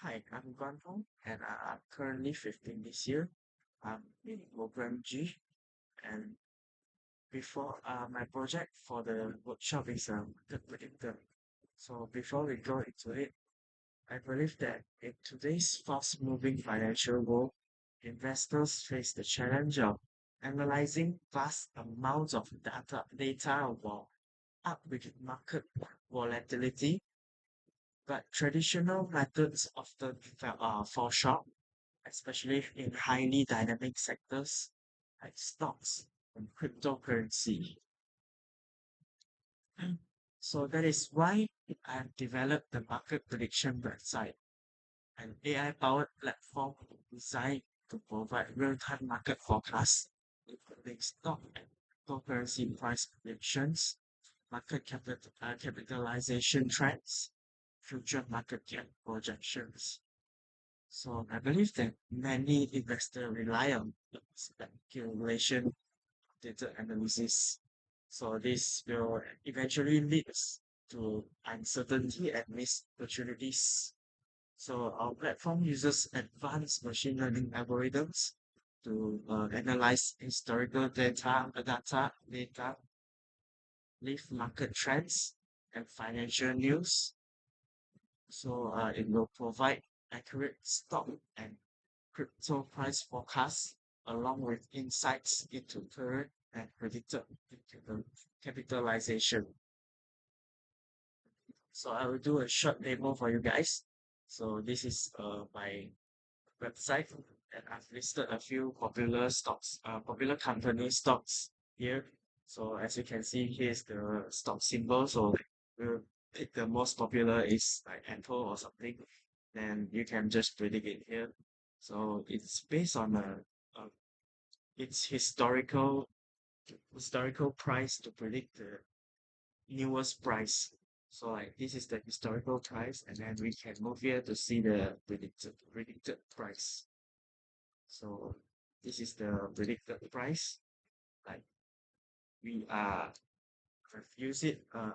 Hi, I'm Lee Guan Hong, and I'm currently 15 this year. I'm in program G, and before my project for the workshop is a market predictor. So before we go into it, I believe that in today's fast-moving financial world, investors face the challenge of analyzing vast amounts of data while up with market volatility, but traditional methods often fall short, especially in highly dynamic sectors like stocks and cryptocurrency. So that is why I've developed the market prediction website, an AI-powered platform designed to provide real-time market forecasts, including stock and cryptocurrency price predictions, capitalization trends, future market cap projections. So I believe that many investors rely on speculation data analysis. So this will eventually lead to uncertainty and missed opportunities. So our platform uses advanced machine learning algorithms to analyze historical data, leave market trends, and financial news. So it will provide accurate stock and crypto price forecasts along with insights into current and predicted capitalization. So I will do a short demo for you guys. So this is my website, and I've listed a few popular stocks, popular company stocks here. So as you can see, here's the stock symbol. So we'll pick the most popular is like Apple or something. Then you can just predict it here. So it's based on a its historical price to predict the newest price. So like this is the historical price, and then we can move here to see the predicted price. So this is the predicted price. Like we are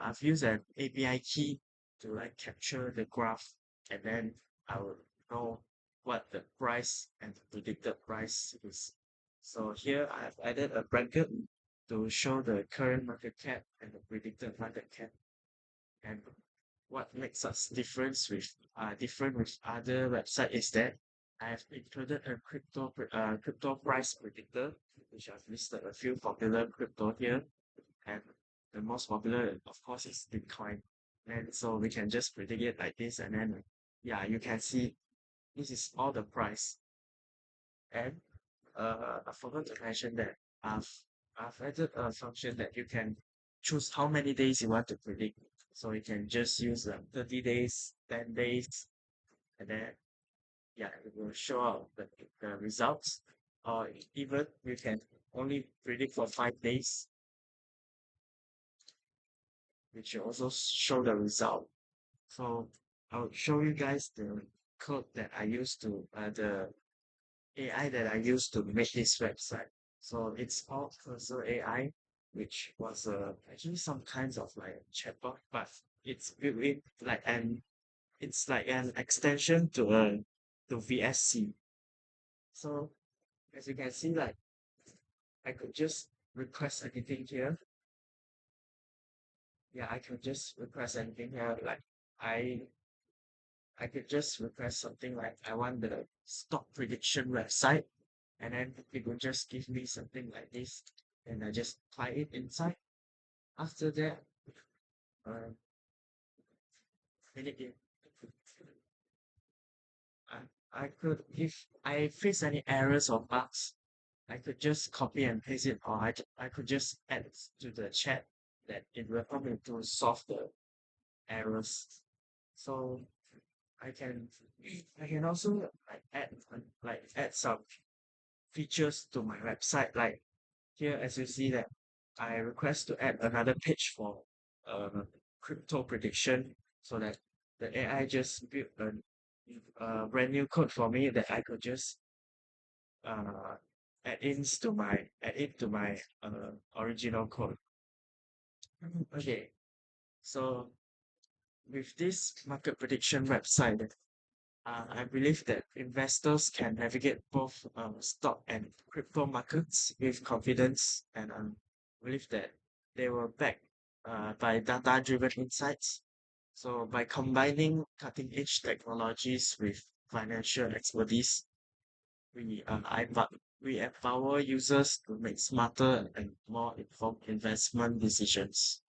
I've used an API key to like capture the graph, and then I will know what the price and the predicted price is. So here I've added a bracket to show the current market cap and the predicted market cap. And what makes us different with other website is that I have included a crypto price predictor, which I've listed a few popular crypto here, and the most popular, of course, is Bitcoin. And so we can just predict it like this, and then yeah, you can see this is all the price. And I forgot to mention that I've I've added a function that you can choose how many days you want to predict. So you can just use 30 days, 10 days, and then yeah, it will show out the results. Or even you can only predict for 5 days, which will also show the result. So I'll show you guys the code that I used to the AI that I used to make this website. So it's called Cursor AI, which was actually some kinds of like chatbot, but it's built in like an it's like an extension to VSC. So as you can see, like I could just request anything here. Yeah, I could just request anything here. Like I I could just request something like I want the stock prediction website, and then it will just give me something like this, and I just apply it inside. After that, uh, edit it. I could, if I face any errors or bugs, I could just copy and paste it, or I could just add to the chat that it will help me to solve the errors. So I can I can also like add some features to my website. Like here, as you see that I request to add another page for crypto prediction, so that the AI just built a brand new code for me that I could just uh, add into my original code. Okay, so with this market prediction website, I believe that investors can navigate both stock and crypto markets with confidence, and I believe that they were backed by data-driven insights. So by combining cutting-edge technologies with financial expertise, we uh, I, we empower users to make smarter and more informed investment decisions.